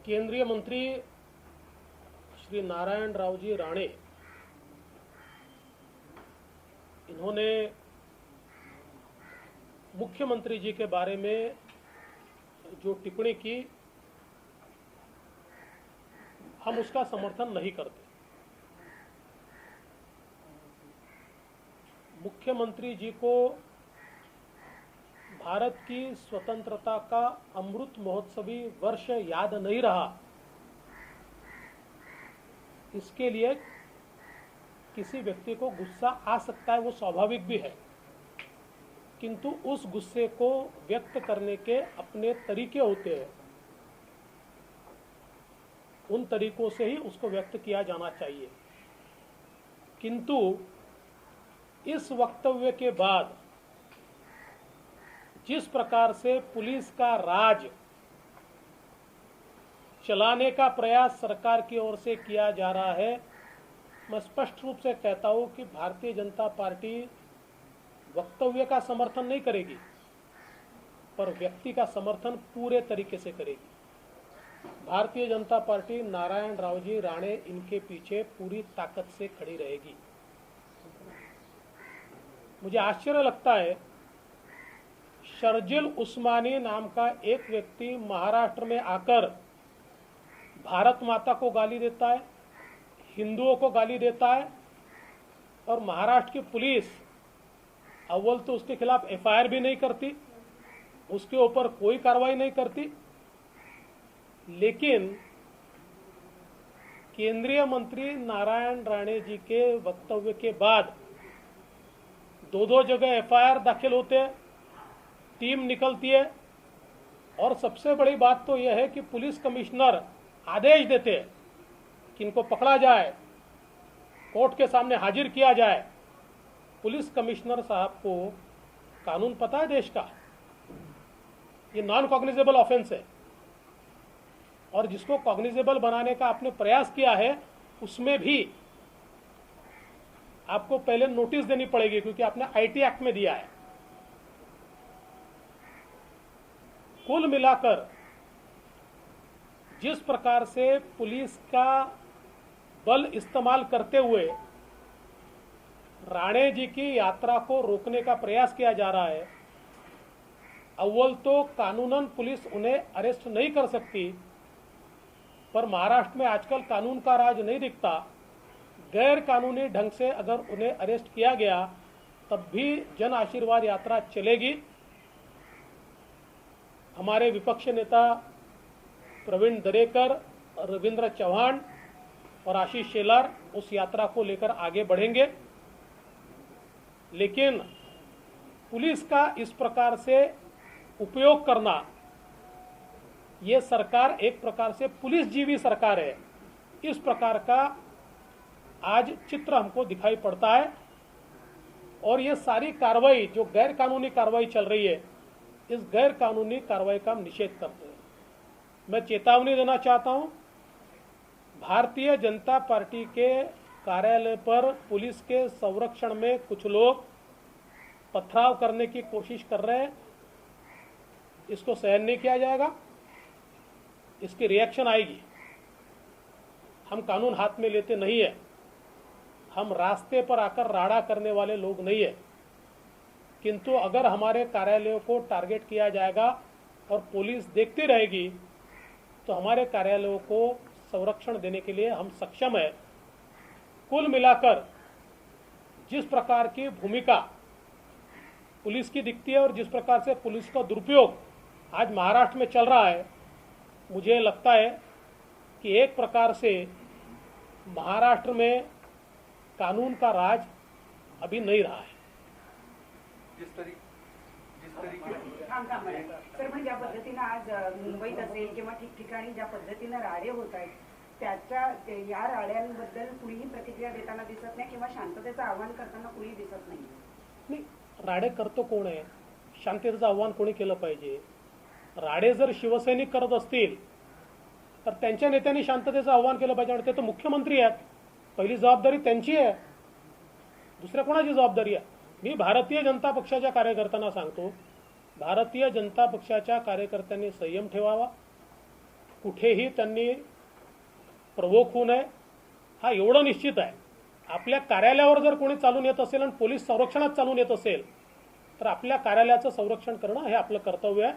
केंद्रीय मंत्री श्री नारायण राव जी राणे, इन्होंने मुख्यमंत्री जी के बारे में जो टिप्पणी की, हम उसका समर्थन नहीं करते। मुख्यमंत्री जी को भारत की स्वतंत्रता का अमृत महोत्सवी वर्ष याद नहीं रहा, इसके लिए किसी व्यक्ति को गुस्सा आ सकता है, वो स्वाभाविक भी है, किंतु उस गुस्से को व्यक्त करने के अपने तरीके होते हैं, उन तरीकों से ही उसको व्यक्त किया जाना चाहिए। किंतु इस वक्तव्य के बाद जिस प्रकार से पुलिस का राज चलाने का प्रयास सरकार की ओर से किया जा रहा है, मैं स्पष्ट रूप से कहता हूं कि भारतीय जनता पार्टी वक्तव्य का समर्थन नहीं करेगी, पर व्यक्ति का समर्थन पूरे तरीके से करेगी। भारतीय जनता पार्टी नारायण राव जी राणे इनके पीछे पूरी ताकत से खड़ी रहेगी। मुझे आश्चर्य लगता है, शर्जिल उस्मानी नाम का एक व्यक्ति महाराष्ट्र में आकर भारत माता को गाली देता है, हिंदुओं को गाली देता है, और महाराष्ट्र की पुलिस अव्वल तो उसके खिलाफ एफआईआर भी नहीं करती, उसके ऊपर कोई कार्रवाई नहीं करती। लेकिन केंद्रीय मंत्री नारायण राणे जी के वक्तव्य के बाद दो जगह एफआईआर दाखिल होते हैं, टीम निकलती है, और सबसे बड़ी बात तो यह है कि पुलिस कमिश्नर आदेश देते हैं कि इनको पकड़ा जाए, कोर्ट के सामने हाजिर किया जाए। पुलिस कमिश्नर साहब को कानून पता है देश का, ये नॉन कॉग्निजेबल ऑफेंस है, और जिसको कॉग्निजेबल बनाने का आपने प्रयास किया है उसमें भी आपको पहले नोटिस देनी पड़ेगी, क्योंकि आपने आईटी एक्ट में दिया है। कुल मिलाकर जिस प्रकार से पुलिस का बल इस्तेमाल करते हुए राणे जी की यात्रा को रोकने का प्रयास किया जा रहा है, अव्वल तो कानूनन पुलिस उन्हें अरेस्ट नहीं कर सकती, पर महाराष्ट्र में आजकल कानून का राज नहीं दिखता। गैर कानूनी ढंग से अगर उन्हें अरेस्ट किया गया तब भी जन आशीर्वाद यात्रा चलेगी। हमारे विपक्ष नेता प्रवीण दरेकर, रविंद्र चौहान और आशीष शेलार उस यात्रा को लेकर आगे बढ़ेंगे। लेकिन पुलिस का इस प्रकार से उपयोग करना, ये सरकार एक प्रकार से पुलिस जीवी सरकार है, इस प्रकार का आज चित्र हमको दिखाई पड़ता है। और ये सारी कार्रवाई जो गैर कानूनी कार्रवाई चल रही है, इस गैर कानूनी कार्रवाई का हम निषेध करते हैं। मैं चेतावनी देना चाहता हूं, भारतीय जनता पार्टी के कार्यालय पर पुलिस के संरक्षण में कुछ लोग पथराव करने की कोशिश कर रहे हैं, इसको सहन नहीं किया जाएगा, इसकी रिएक्शन आएगी। हम कानून हाथ में लेते नहीं है, हम रास्ते पर आकर राड़ा करने वाले लोग नहीं है, किंतु अगर हमारे कार्यालयों को टारगेट किया जाएगा और पुलिस देखती रहेगी तो हमारे कार्यालयों को संरक्षण देने के लिए हम सक्षम है। कुल मिलाकर जिस प्रकार की भूमिका पुलिस की दिखती है और जिस प्रकार से पुलिस का दुरुपयोग आज महाराष्ट्र में चल रहा है, मुझे लगता है कि एक प्रकार से महाराष्ट्र में कानून का राज अभी नहीं रहा है। जिस तरीके सर, पण ज्या पद्धतीने आज मुंबईत असेल किंवा ठिकठिकाणी ज्या पद्धतीने राडे होत आहेत, त्याच्या या राड्यांबद्दल कुणीही प्रतिक्रिया देताना दिसत नाही किंवा शांततेचं आवाहन करताना कुणी दिसत नाही। नाही, राडे करतो कोण आहे? शांततेचं आव्हान कोणी केलं पाहिजे? राडे जर शिवसैनिक करत असतील तर त्यांच्या नेत्यांनी शांततेचं आव्हान केलं पाहिजे, आणि ते तर मुख्यमंत्री आहेत, पहिली जबाबदारी त्यांची आहे, दुसऱ्या कोणाची जबाबदारी आहे? मी भारतीय जनता पक्षाच्या कार्यकर्त्यांना सांगतो, भारतीय जनता पक्षाच्या कार्यकर्त्यांनी संयम ठेवावा, कुठेही त्यांनी प्रवोक होऊ नये, हा एवढं निश्चित आहे. आपल्या कार्यालयावर जर कोणी चालून येत असेल आणि पोलीस संरक्षणात चालून येत असेल तर आपल्या कार्यालयाचं संरक्षण करणं हे आपलं कर्तव्य आहे.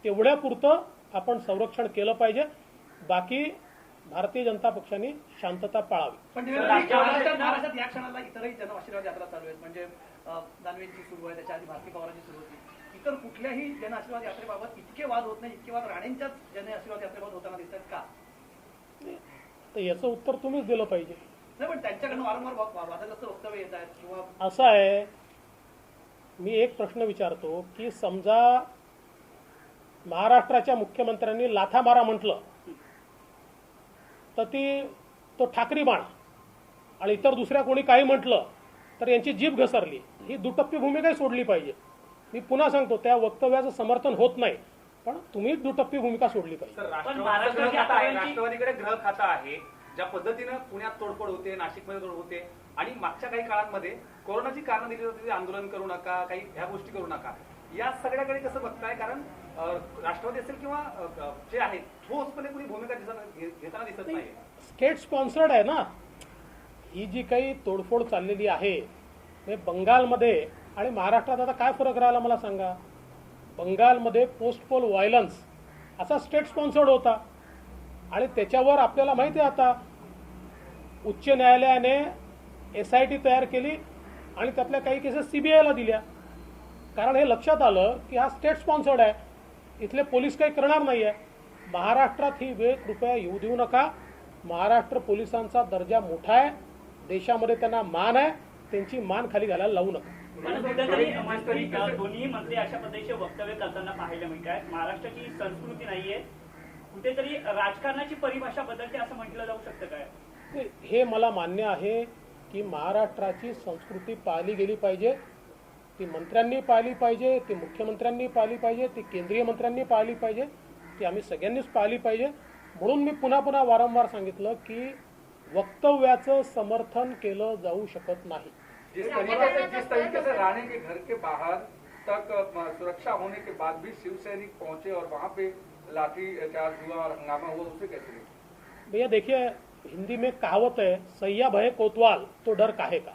तेवढ्यापुरतं आपण संरक्षण केलं पाहिजे. बाकी भारतीय जनता पक्षाने शांतता पाळावी. पण महाराष्ट्रात या क्षणाला इतरही जनआशीर्वाद यात्रा चालू आहेत. म्हणजे दानवेंची सुरू आहे, त्याच्या आधी भारती पवारांची सुरू होती. इतर कुठल्याही जनआशीर्वाद यात्रेबाबत इतके वाद होत नाही, इतके वाद राणेंच्याच जनआशीर्वाद यात्रेबाबत होताना दिसतात का? तर याचं उत्तर तुम्हीच दिलं पाहिजे. नाही, पण त्यांच्याकडनं वारंवार वादग्रस्त वक्तव्य येत आहेत किंवा असं आहे, मी एक प्रश्न विचारतो की समजा महाराष्ट्राच्या मुख्यमंत्र्यांनी लाथा मारा म्हटलं तर तो ठाकरी बाण आणि इतर दुसऱ्या कोणी काही म्हटलं तर यांची जीभ घसरली. ही दुटप्पी भूमिका सोडली पाहिजे. मी पुन्हा सांगतो, त्या वक्तव्याचं समर्थन होत नाही, पण तुम्ही दुटप्पी भूमिका सोडली पाहिजे. राष्ट्रवादीकडे गृह खातं आहे. ज्या पद्धतीनं पुण्यात तोडफोड होते, नाशिकमध्ये तोड होते आणि मागच्या काही काळांमध्ये कोरोनाची कारणं दिली होती, आंदोलन करू नका, काही ह्या गोष्टी करू नका, या सगळ्याकडे कसं बघताय? कारण राष्ट्रवादी असेल किंवा जे आहे ठोसपणे कुणी भूमिका घेताना दिसत नाही. स्टेट स्पॉन्सर्ड आहे ना ही जी काही तोडफोड चाललेली आहे. बंगालमध्ये आणि महाराष्ट्रात आता काय फरक राहिला मला सांगा? बंगालमध्ये पोस्ट पोल व्हायलन्स असा स्टेट स्पॉन्सर्ड होता आणि त्याच्यावर आपल्याला माहिती आहे आता उच्च न्यायालयाने SIT तयार केली आणि त्यातल्या काही केसेस CBIला दिल्या. कारण हे लक्षात आलं की हा स्टेट स्पॉन्सर्ड आहे, इथले पोलीस काही करणार नाही आहे. महाराष्ट्रात ही वेळ कृपया येऊ देऊ नका. महाराष्ट्र पोलिसांचा दर्जा मोठा आहे, देशामध्ये त्यांना मान आहे, त्यांची मान खाली घालायला लावू नका. दोन्ही मंत्री अशा पद्धतीचे वक्तव्य करताना पाहायला मिळत आहे. महाराष्ट्राची संस्कृती नाहीये, कुठेतरी राजकारणाची परिभाषा बदलते असं म्हटलं जाऊ शकतं काय? हे मला मान्य आहे की महाराष्ट्राची संस्कृती पाळली गेली पाहिजे. ती मंत्र्यांनी पाळली पाहिजे, ती मुख्यमंत्र्यांनी पाळली पाहिजे, ती केंद्रीय मंत्र्यांनी पाळली पाहिजे, ती आम्ही सगळ्यांनीच पाळली पाहिजे. म्हणून मी पुन्हा पुन्हा वारंवार सांगितलं की वक्तव्याचं समर्थन केलं जाऊ शकत नाही. जिस तरीके से राणे के घर के बाहर तक सुरक्षा होने के बाद भी शिवसैनिक पहुंचे और वहां पे लाठी चार्ज हुआ और हंगामा हुआ, उसे कैसे देखते? भैया देखिए, हिंदी में कहावत है, सैया भय कोतवाल तो डर काहे का.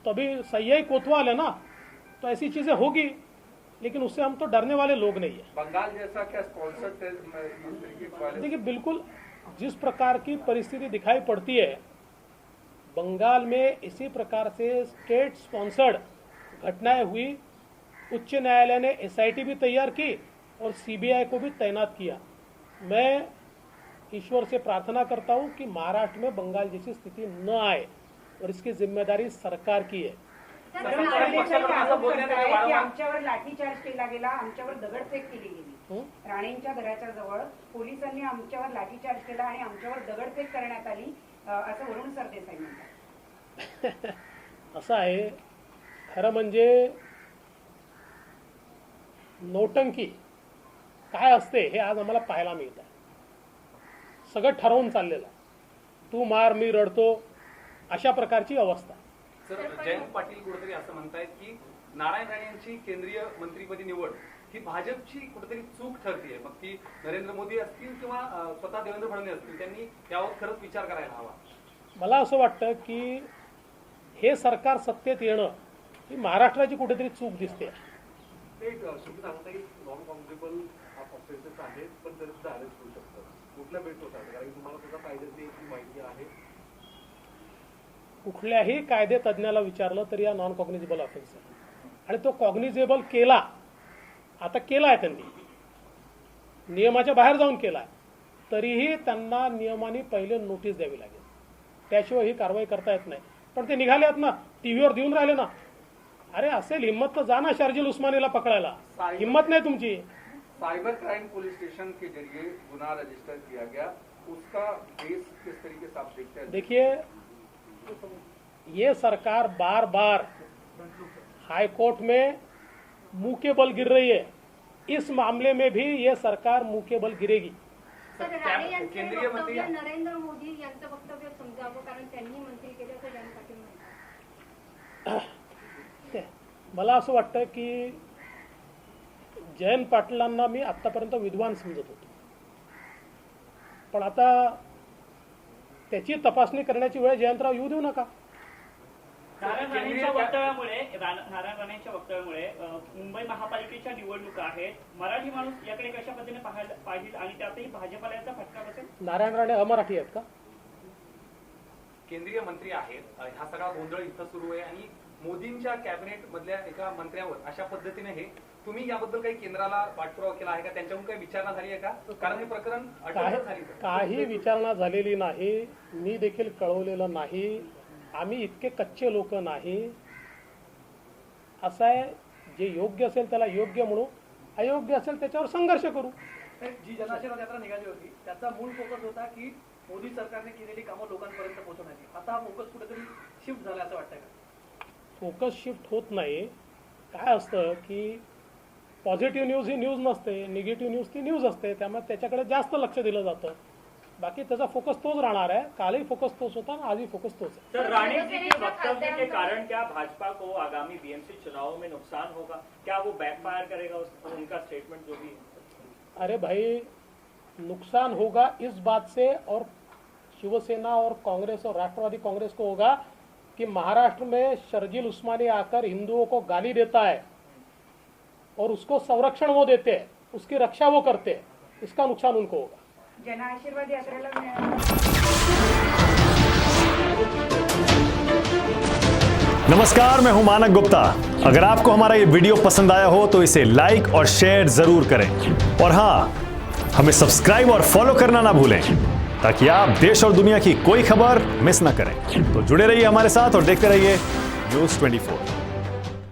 तो अभी सैया ही कोतवाल है ना, तो ऐसी चीजें होगी, लेकिन उससे हम तो डरने वाले लोग नहीं है. बंगाल जैसा क्या स्पॉन्सर्ड? देखिए, बिल्कुल जिस प्रकार की परिस्थिति दिखाई पड़ती है बंगाल में, इसी प्रकार से स्टेट स्पॉन्सर्ड घटनाएं हुई. उच्च न्यायालय ने SIT भी तैयार की और CBI को भी तैनात किया. मैं ईश्वर से प्रार्थना करता हूं कि महाराष्ट्र में बंगाल जैसी स्थिति न आए और इसकी जिम्मेदारी सरकार की है. आमच्यावर लाठीचार्ज केला गेला, आमच्यावर दगडफेक केली गेली. राणेंच्या घराच्या जवळ पोलिसांनी आमच्यावर लाठीचार्ज केला आणि आमच्यावर दगडफेक करण्यात आली असं वरुण सरदेसाई म्हणतात. असं आहे, खरं म्हणजे नौटंकी काय असते हे आज आम्हाला पाहायला मिळत आहे. सगळं ठरवून चाललेलं आहे. तू मार मी रडतो अशा प्रकारची अवस्था. सर, जयंत पाटील कुठेतरी असं म्हणतायत की नारायण राणे यांची केंद्रीय मंत्रीपदी निवड ही भाजपची कुठेतरी चूक ठरतीये. मग ती नरेंद्र मोदी असतील किंवा स्वतः देवेंद्र फडणवीस असतील, त्यांनी यावर खरंच विचार करायला हवा. मला असं वाटतं की हे सरकार सत्तेत येणं ही महाराष्ट्राची कुठेतरी चूक दिसते. तुम्ही सांगता की नॉन कॉन्ग्रेबल ऑफेन्सेस आहेत, पण तरी सुद्धा अरेस्ट होऊ शकतात. कुठल्या बेस्ट होतात? कारण तुम्हाला सुद्धा कायद्यातली माहिती आहे. कुठल्याही कायदे तज्ज्ञाला विचारलं तरी या नॉन कॉग्निजेबल ऑफेन्स आहे आणि तो कॉग्निजेबल केला, आता केला आहे त्यांनी, नियमाच्या बाहेर जाऊन केला आहे, तरीही त्यांना नियमाने पहिले नोटीस द्यावी लागेल, त्याशिवाय ही कारवाई करता येत नाही. पण ते निघाले आहेत ना, टीव्हीवर देऊन राहिले ना. अरे असेल हिम्मत तर जा ना शर्जील उस्मानीला पकडायला. हिम्मत नहीं तुमची. साइबर क्राइम पुलिस स्टेशन के जरिए गुनाह रजिस्टर किया गया, उसका बेस किस तरीके से आप देखते हैं? देखिए, ये सरकार बार बार हाई कोर्ट में मुंह के बल गिर रही है. इस मामले में भी ये सरकार मुंह के बल गिरेगी. सर, राणे यांचे वक्तव्य नरेंद्र मोदी यांचं वक्तव्य समजावं, कारण त्यांनी मंत्री केलं असं जयंत पाटील म्हणतात. मला असं वाटतं की जयंत पाटलांना मी आतापर्यंत विद्वान समजत होतो. पण आता त्याची तपासणी करण्याची वेळ जयंतराव येऊ देऊ नका. नारायण राणेंच्या वक्तव्यामुळे मुंबई महापालिकेच्या निवडणुका आहेत. मराठी माणूस याकडे कशा पद्धतीने पाहिजे आणि त्यातही भाजपला याचा फटका बसेल. नारायण राणे अमराठी आहेत का? केंद्रीय मंत्री आहेत. हा सगळा गोंधळ इथं सुरू आहे आणि मोदींच्या कॅबिनेट मधल्या एका मंत्र्यावर अशा पद्धतीने हे तुम्ही याबद्दल काही केंद्राला पाठपुरावा केला आहे का? त्यांच्याकडून काही विचारणा झाली आहे का? कारण हे प्रकरण अटक झाली. काही विचारणा झालेली नाही. मी देखील कळवलेलं नाही. आम्ही इतके कच्चे लोक नाही. असं आहे, जे योग्य असेल त्याला योग्य म्हणू, अयोग्य असेल त्याच्यावर संघर्ष करू. जी जनआशीर्वाद यात्रा निघाली होती त्याचा मूळ फोकस होता की मोदी सरकारने केलेली कामं लोकांपर्यंत पोहोचवण्याची. आता हा फोकस कुठेतरी शिफ्ट झाला असं वाटतंय का? फोकस शिफ्ट होत नाही. काय असतं की पॉझिटिव्ह न्यूज ही न्यूज नसते, निगेटिव्ह न्यूज ती न्यूज असते. त्यामुळे त्याच्याकडे जास्त लक्ष दिलं जातं. बाकी त्याचा फोकस तोच राहणार है. कालही फोकस तोच होता, आजही फोकस तोच है. सर, राणे जी के वक्तव्य के कारण क्या भाजपा को आगामी बीएमसी चुनावों में नुकसान होगा? क्या वो बैकफायर करेगा उनका स्टेटमेंट जो भी? अरे भाई, नुकसान होगा इस बात से और शिवसेना और कांग्रेस और राष्ट्रवादी कांग्रेस को होगा कि महाराष्ट्र में शर्जील उस्मानी आकर हिंदुओं को गाली देता है और उसको संरक्षण वो देते हैं, उसकी रक्षा वो करते हैं. इसका नुकसान उनको होगा. जनआशीर्वाद यात्रेला नमस्कार, मैं हूं मानक गुप्ता. अगर आपको हमारा ये वीडियो पसंद आया हो तो इसे लाइक और शेयर जरूर करें और हाँ, हमें सब्सक्राइब और फॉलो करना ना भूलें ताकि आप देश और दुनिया की कोई खबर मिस ना करें. तो जुड़े रहिए हमारे साथ और देखते रहिए News 24.